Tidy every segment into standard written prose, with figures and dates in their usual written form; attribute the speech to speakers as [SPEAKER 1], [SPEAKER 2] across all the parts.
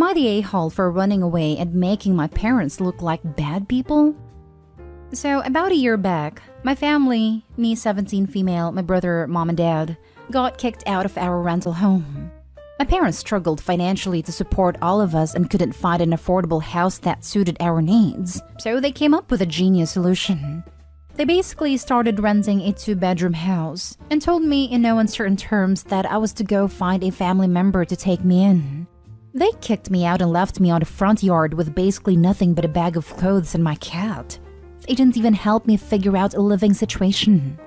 [SPEAKER 1] I the a-hole for running away and making my parents look like bad people? So, about a year back, my family, me 17 female, my brother, mom and dad, got kicked out of our rental home. My parents struggled financially to support all of us and couldn't find an affordable house that suited our needs, so they came up with a genius solution. They basically started renting a 2-bedroom house and told me in no uncertain terms that I was to go find a family member to take me in. They kicked me out and left me on the front yard with basically nothing but a bag of clothes and my cat. They didn't even help me figure out a living situation.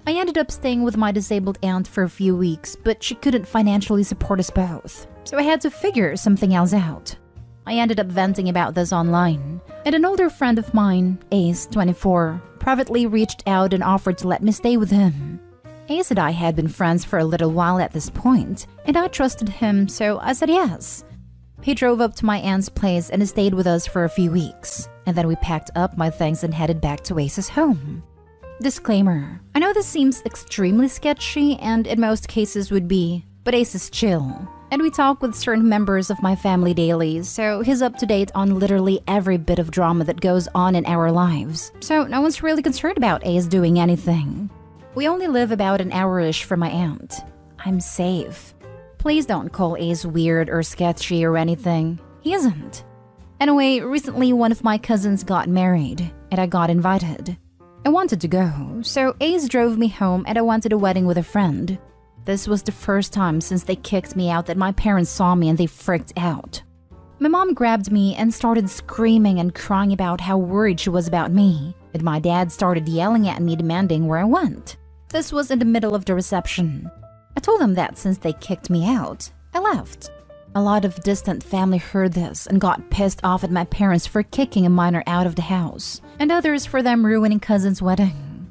[SPEAKER 1] I ended up staying with my disabled aunt for a few weeks, but she couldn't financially support us both, so I had to figure something else out. I ended up venting about this online, and an older friend of mine, Ace, 24, privately reached out and offered to let me stay with him. Ace and I had been friends for a little while at this point, and I trusted him, so I said yes. He drove up to my aunt's place and stayed with us for a few weeks, and then we packed up my things and headed back to Ace's home. Disclaimer: I know this seems extremely sketchy and in most cases would be, but Ace is chill, and we talk with certain members of my family daily, so he's up to date on literally every bit of drama that goes on in our lives, so no one's really concerned about Ace doing anything. We only live about an hour-ish from my aunt. I'm safe. Please don't call Ace weird or sketchy or anything. He isn't. Anyway, recently one of my cousins got married, and I got invited. I wanted to go, so Ace drove me home and I went to the wedding with a friend. This was the first time since they kicked me out that my parents saw me and they freaked out. My mom grabbed me and started screaming and crying about how worried she was about me, and my dad started yelling at me demanding where I went. This was in the middle of the reception. I told them that since they kicked me out, I left. A lot of distant family heard this and got pissed off at my parents for kicking a minor out of the house, and others for them ruining cousin's wedding.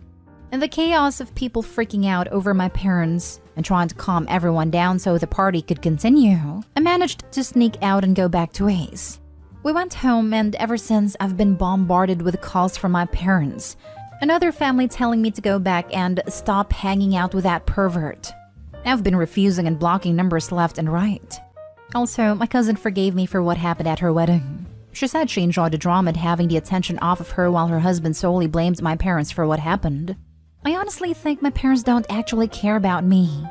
[SPEAKER 1] In the chaos of people freaking out over my parents and trying to calm everyone down so the party could continue, I managed to sneak out and go back to Ace. We went home, and ever since I've been bombarded with calls from my parents, another family telling me to go back and stop hanging out with that pervert. I've been refusing and blocking numbers left and right. Also, my cousin forgave me for what happened at her wedding. She said she enjoyed the drama and having the attention off of her while her husband solely blamed my parents for what happened. I honestly think my parents don't actually care about me.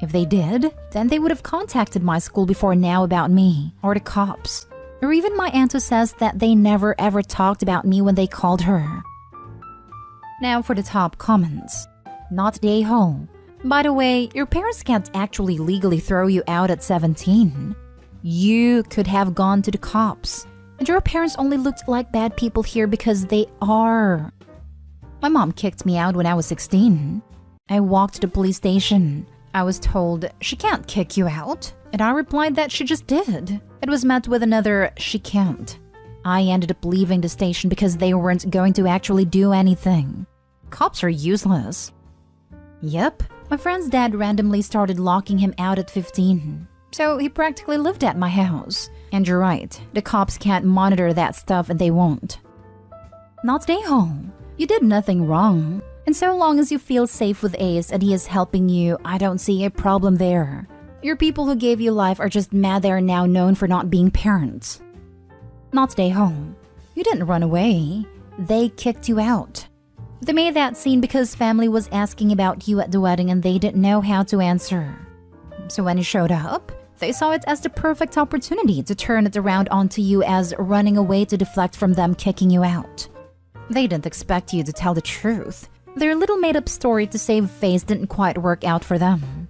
[SPEAKER 1] If they did, then they would have contacted my school before now about me, or the cops. Or even my aunt who says that they never ever talked about me when they called her. Now for the top comments. Not the a-hole. By the way, your parents can't actually legally throw you out at 17. You could have gone to the cops. And your parents only looked like bad people here because they are. My mom kicked me out when I was 16. I walked to the police station. I was told, she can't kick you out. And I replied that she just did. It was met with another, she can't. I ended up leaving the station because they weren't going to actually do anything. Cops are useless. Yep, my friend's dad randomly started locking him out at 15. So he practically lived at my house. And you're right, the cops can't monitor that stuff and they won't. Not stay home. You did nothing wrong. And so long as you feel safe with Ace and he is helping you, I don't see a problem there. Your people who gave you life are just mad they are now known for not being parents. Not stay home. You didn't run away. They kicked you out. They made that scene because family was asking about you at the wedding and they didn't know how to answer. So when you showed up, they saw it as the perfect opportunity to turn it around onto you as running away to deflect from them kicking you out. They didn't expect you to tell the truth. Their little made-up story to save face didn't quite work out for them.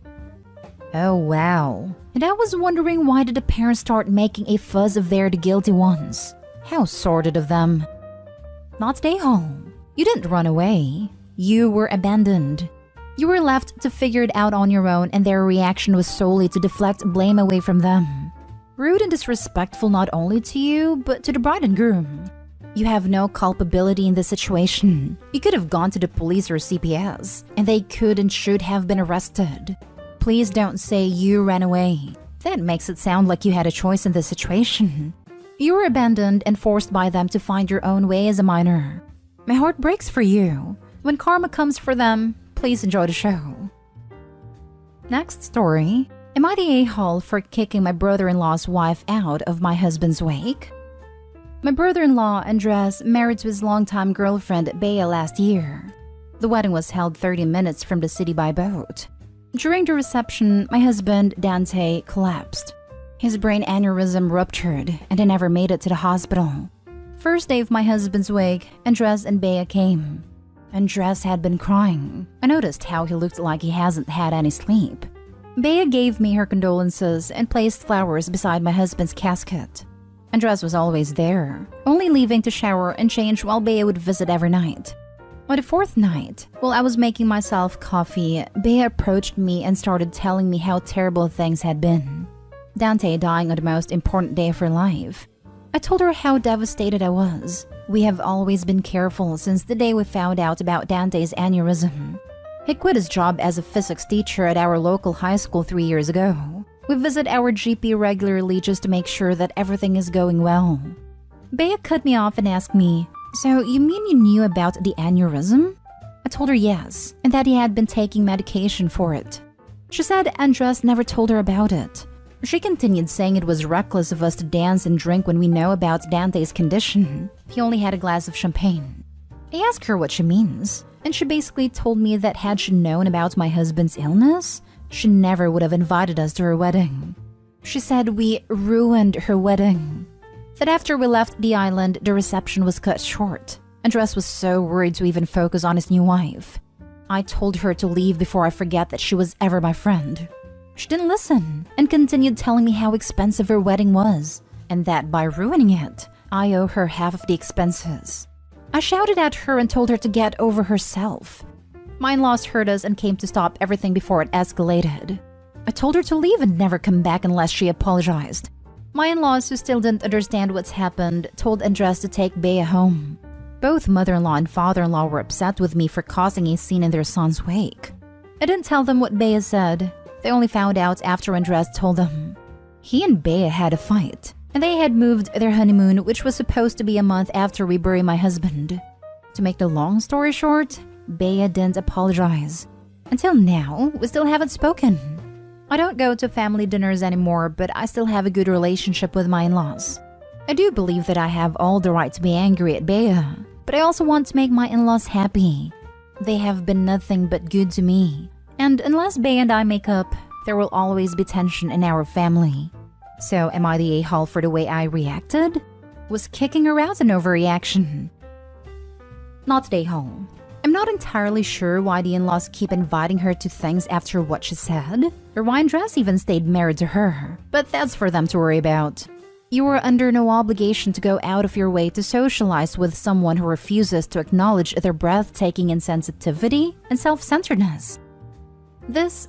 [SPEAKER 1] Oh wow. And I was wondering, why did the parents start making a fuss of they're the guilty ones? How sordid of them. Not stay home. You didn't run away. You were abandoned. You were left to figure it out on your own, and their reaction was solely to deflect blame away from them. Rude and disrespectful not only to you, but to the bride and groom. You have no culpability in this situation. You could have gone to the police or CPS, and they could and should have been arrested. Please don't say you ran away. That makes it sound like you had a choice in this situation. You were abandoned and forced by them to find your own way as a minor. My heart breaks for you. When karma comes for them, please enjoy the show. Next story. Am I the a-hole for kicking my brother-in-law's wife out of my husband's wake? My brother-in-law, Andres, married to his longtime girlfriend, Bea, last year. The wedding was held 30 minutes from the city by boat. During the reception, my husband, Dante, collapsed. His brain aneurysm ruptured, and he never made it to the hospital. First day of my husband's wake, Andres and Bea came. Andres had been crying. I noticed how he looked like he hasn't had any sleep. Bea gave me her condolences and placed flowers beside my husband's casket. Andres was always there, only leaving to shower and change while Bea would visit every night. On the fourth night, while I was making myself coffee, Bea approached me and started telling me how terrible things had been. Dante dying on the most important day of her life. I told her how devastated I was. We have always been careful since the day we found out about Dante's aneurysm. He quit his job as a physics teacher at our local high school 3 years ago. We visit our GP regularly just to make sure that everything is going well. Bea cut me off and asked me, "So you mean you knew about the aneurysm?" I told her yes, and that he had been taking medication for it. She said Andres never told her about it. She continued saying it was reckless of us to dance and drink when we know about Dante's condition. He only had a glass of champagne. I asked her what she means, and she basically told me that had she known about my husband's illness, she never would have invited us to her wedding. She said we ruined her wedding. That after we left the island, the reception was cut short. Andres was so worried to even focus on his new wife. I told her to leave before I forget that she was ever my friend. She didn't listen and continued telling me how expensive her wedding was, and that by ruining it, I owe her half of the expenses. I shouted at her and told her to get over herself. My in-laws heard us and came to stop everything before it escalated. I told her to leave and never come back unless she apologized. My in-laws, who still didn't understand what's happened, told Andres to take Bea home. Both mother-in-law and father-in-law were upset with me for causing a scene in their son's wake. I didn't tell them what Bea said. They only found out after Andres told them. He and Bea had a fight, and they had moved their honeymoon, which was supposed to be a month after we buried my husband. To make the long story short, Bea didn't apologize. Until now, we still haven't spoken. I don't go to family dinners anymore, but I still have a good relationship with my in-laws. I do believe that I have all the right to be angry at Bea, but I also want to make my in-laws happy. They have been nothing but good to me, and unless Bea and I make up, there will always be tension in our family. So am I the a-hole for the way I reacted? Was kicking her out an overreaction? Not the a-hole. I'm not entirely sure why the in-laws keep inviting her to things after what she said, or why Andres even stayed married to her, but that's for them to worry about. You are under no obligation to go out of your way to socialize with someone who refuses to acknowledge their breathtaking insensitivity and self-centeredness. This,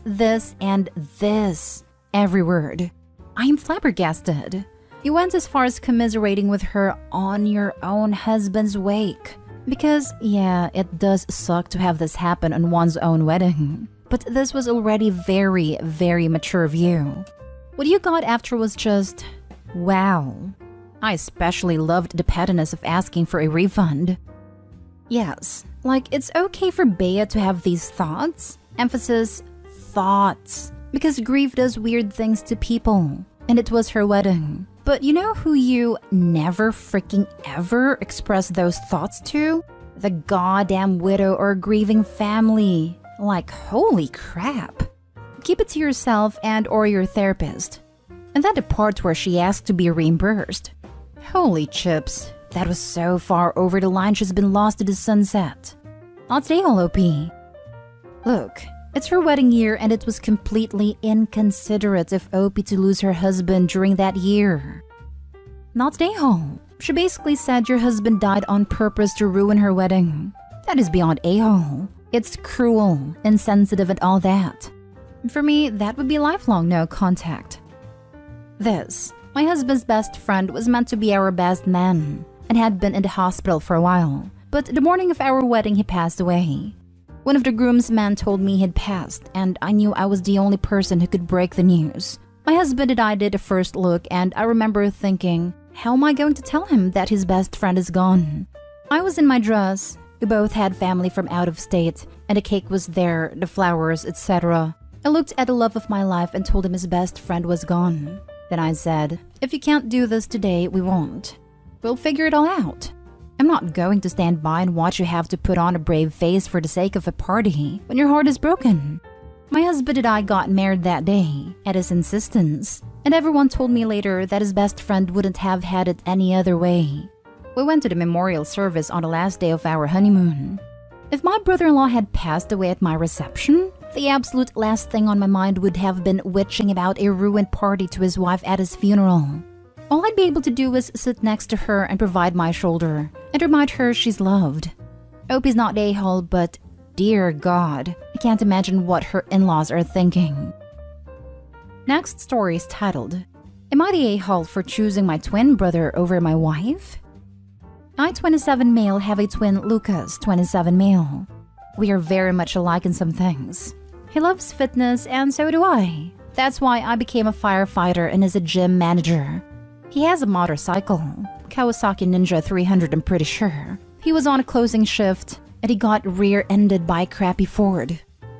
[SPEAKER 1] and this. Every word. I am flabbergasted. You went as far as commiserating with her on your own husband's wake. Because, yeah, it does suck to have this happen on one's own wedding. But this was already very, very mature of you. What you got after was just, wow. I especially loved the pettiness of asking for a refund. Yes, like it's okay for Bea to have these thoughts. Emphasis, thoughts. Because grief does weird things to people. And it was her wedding. But you know who you never freaking ever express those thoughts to? The goddamn widow or grieving family. Like, holy crap. Keep it to yourself and or your therapist. And then the part where she asked to be reimbursed. Holy chips. That was so far over the line she's been lost to the sunset. Not today, OP. Look, it's her wedding year and it was completely inconsiderate of OP to lose her husband during that year. Not a-hole. She basically said your husband died on purpose to ruin her wedding. That is beyond a-hole. It's cruel, insensitive and all that. For me, that would be lifelong no contact. This, my husband's best friend, was meant to be our best man and had been in the hospital for a while. But the morning of our wedding, he passed away. One of the groomsmen told me he'd passed, and I knew I was the only person who could break the news. My husband and I did a first look, and I remember thinking, how am I going to tell him that his best friend is gone? I was in my dress. We both had family from out of state, and the cake was there, the flowers, etc. I looked at the love of my life and told him his best friend was gone. Then I said, if you can't do this today, we won't. We'll figure it all out. I'm not going to stand by and watch you have to put on a brave face for the sake of a party when your heart is broken. My husband and I got married that day, at his insistence, and everyone told me later that his best friend wouldn't have had it any other way. We went to the memorial service on the last day of our honeymoon. If my brother-in-law had passed away at my reception, the absolute last thing on my mind would have been witching about a ruined party to his wife at his funeral. All I'd be able to do was sit next to her and provide my shoulder and remind her she's loved. Hope he's not the a-hole, but dear God, I can't imagine what her in-laws are thinking. Next story is titled, Am I the a-hole for choosing my twin brother over my wife? I, 27 male, have a twin, Lucas, 27 male. We are very much alike in some things. He loves fitness and so do I. That's why I became a firefighter and is a gym manager. He has a motorcycle, Kawasaki Ninja 300 I'm pretty sure. He was on a closing shift and he got rear-ended by a crappy Ford.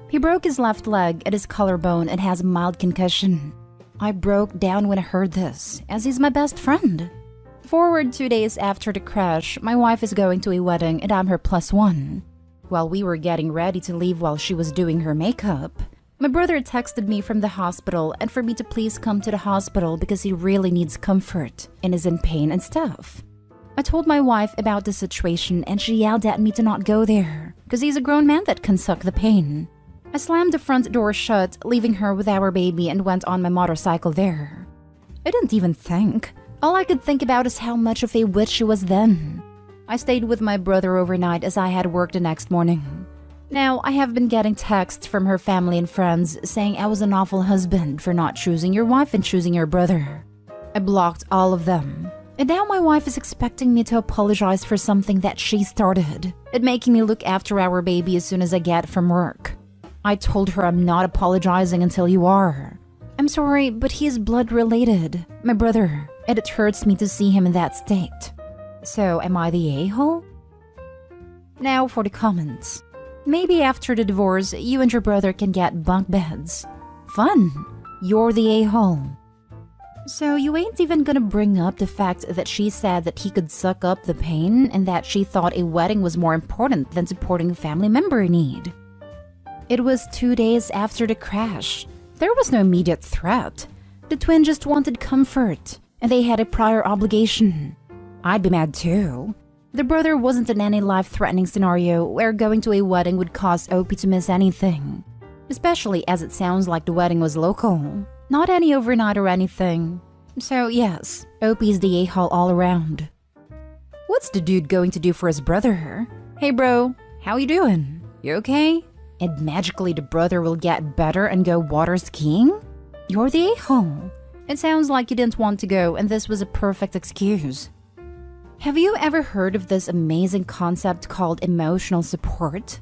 [SPEAKER 1] He broke his left leg at his collarbone and has a mild concussion. I broke down when I heard this, as he's my best friend. Forward 2 days after the crash, my wife is going to a wedding and I'm her +1. While we were getting ready to leave while she was doing her makeup, my brother texted me from the hospital and for me to please come to the hospital because he really needs comfort and is in pain and stuff. I told my wife about the situation and she yelled at me to not go there because he's a grown man that can suck the pain. I slammed the front door shut, leaving her with our baby and went on my motorcycle there. I didn't even think. All I could think about is how much of a witch she was then. I stayed with my brother overnight as I had work the next morning. Now, I have been getting texts from her family and friends saying I was an awful husband for not choosing your wife and choosing your brother. I blocked all of them. And now my wife is expecting me to apologize for something that she started and making me look after our baby as soon as I get from work. I told her I'm not apologizing until you are. I'm sorry, but he is blood related, my brother, and it hurts me to see him in that state. So, am I the a-hole? Now for the comments. Maybe after the divorce, you and your brother can get bunk beds. Fun! You're the a-hole. So you ain't even gonna bring up the fact that she said that he could suck up the pain and that she thought a wedding was more important than supporting a family member in need. It was 2 days after the crash. There was no immediate threat. The twin just wanted comfort, and they had a prior obligation. I'd be mad too. The brother wasn't in any life-threatening scenario where going to a wedding would cause Opie to miss anything. Especially as it sounds like the wedding was local. Not any overnight or anything. So yes, Opie's the a-hole all around. What's the dude going to do for his brother? Hey bro, how you doing? You okay? And magically the brother will get better and go water skiing? You're the a-hole. It sounds like you didn't want to go and this was a perfect excuse. Have you ever heard of this amazing concept called emotional support?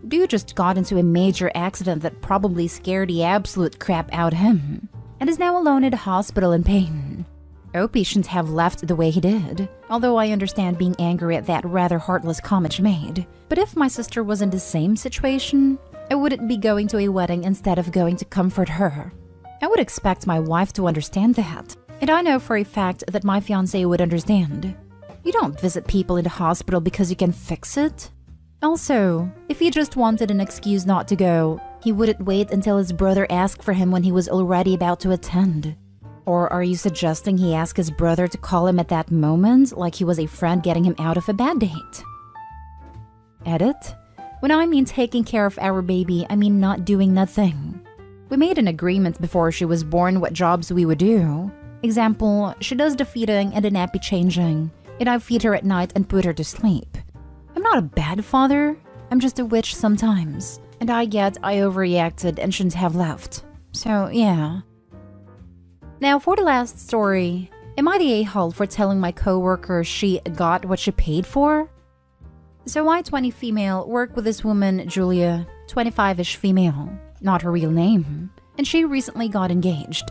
[SPEAKER 1] Dude just got into a major accident that probably scared the absolute crap out of him, and is now alone in the hospital in pain. Opie shouldn't have left the way he did, although I understand being angry at that rather heartless comment she made. But if my sister was in the same situation, I wouldn't be going to a wedding instead of going to comfort her. I would expect my wife to understand that, and I know for a fact that my fiancé would understand. You don't visit people in the hospital because you can fix it. Also, if he just wanted an excuse not to go, he wouldn't wait until his brother asked for him when he was already about to attend. Or are you suggesting he asked his brother to call him at that moment, like he was a friend getting him out of a bad date? Edit. When I mean taking care of our baby, I mean not doing nothing. We made an agreement before she was born what jobs we would do. Example, she does the feeding and the nappy changing, and I feed her at night and put her to sleep. I'm not a bad father, I'm just a witch sometimes, and I get I overreacted and shouldn't have left. So, yeah. Now for the last story, am I the a-hole for telling my coworker she got what she paid for? So I, 20 female, work with this woman, Julia, 25-ish female, not her real name, and she recently got engaged.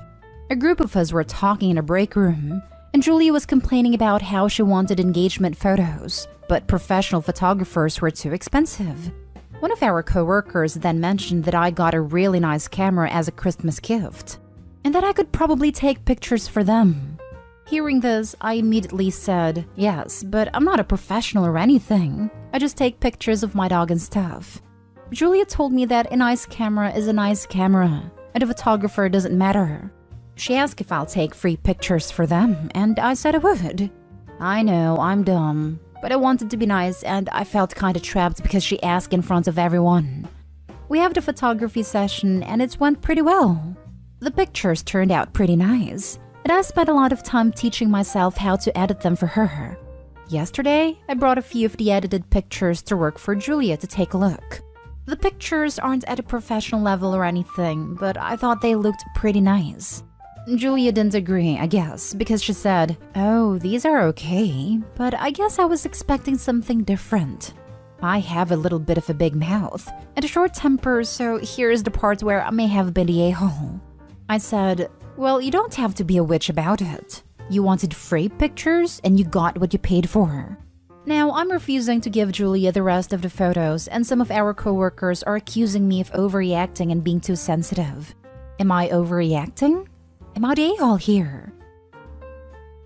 [SPEAKER 1] A group of us were talking in a break room, and Julia was complaining about how she wanted engagement photos, but professional photographers were too expensive. One of our coworkers then mentioned that I got a really nice camera as a Christmas gift, and that I could probably take pictures for them. Hearing this, I immediately said, yes, but I'm not a professional or anything. I just take pictures of my dog and stuff. Julia told me that a nice camera is a nice camera, and a photographer doesn't matter. She asked if I'll take free pictures for them, and I said I would. I know, I'm dumb, but I wanted to be nice and I felt kinda trapped because she asked in front of everyone. We have the photography session and it went pretty well. The pictures turned out pretty nice, and I spent a lot of time teaching myself how to edit them for her. Yesterday, I brought a few of the edited pictures to work for Julia to take a look. The pictures aren't at a professional level or anything, but I thought they looked pretty nice. Julia didn't agree, I guess, because she said, oh, these are okay, but I guess I was expecting something different. I have a little bit of a big mouth and a short temper, so here's the part where I may have been the a-hole. I said, well, you don't have to be a witch about it. You wanted free pictures and you got what you paid for. Now, I'm refusing to give Julia the rest of the photos, and some of our coworkers are accusing me of overreacting and being too sensitive. Am I overreacting? Am I the a-hole here?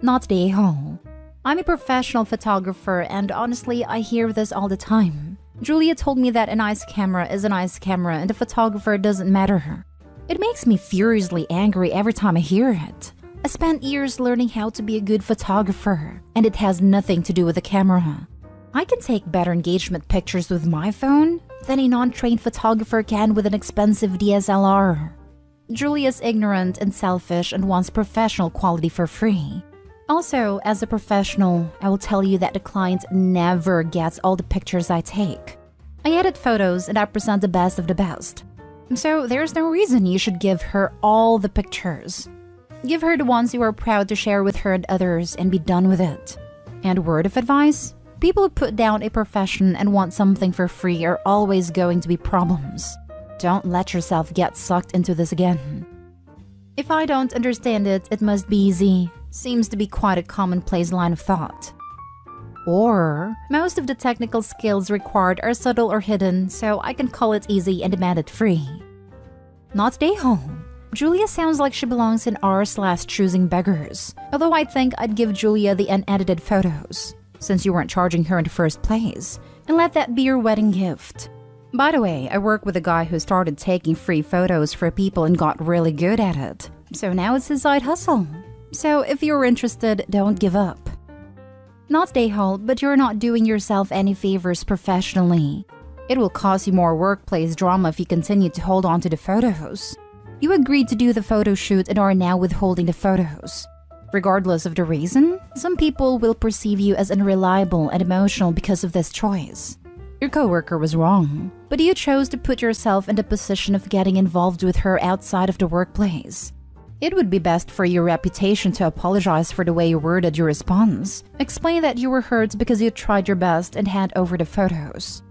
[SPEAKER 1] Not the a-hole. I'm a professional photographer, and honestly, I hear this all the time. Julia told me that a nice camera is a nice camera and the photographer doesn't matter. It makes me furiously angry every time I hear it. I spent years learning how to be a good photographer, and it has nothing to do with the camera. I can take better engagement pictures with my phone than a non-trained photographer can with an expensive DSLR. Julia's ignorant and selfish and wants professional quality for free. Also, as a professional, I will tell you that the client never gets all the pictures I take. I edit photos and I present the best of the best. So there's no reason you should give her all the pictures. Give her the ones you are proud to share with her and others and be done with it. And word of advice, people who put down a profession and want something for free are always going to be problems. Don't let yourself get sucked into this again. If I don't understand it, it must be easy. Seems to be quite a commonplace line of thought. Or, most of the technical skills required are subtle or hidden, so I can call it easy and demand it free. Not the a-hole. Julia sounds like she belongs in r/choosing beggars, although I think I'd give Julia the unedited photos, since you weren't charging her in the first place, and let that be your wedding gift. By the way, I work with a guy who started taking free photos for people and got really good at it, so now it's his side hustle. So if you're interested, don't give up. Not the a-hole, but you're not doing yourself any favors professionally. It will cause you more workplace drama if you continue to hold on to the photos. You agreed to do the photo shoot and are now withholding the photos. Regardless of the reason, some people will perceive you as unreliable and emotional because of this choice. Your coworker was wrong, but you chose to put yourself in the position of getting involved with her outside of the workplace. It would be best for your reputation to apologize for the way you worded your response. Explain that you were hurt because you tried your best and hand over the photos.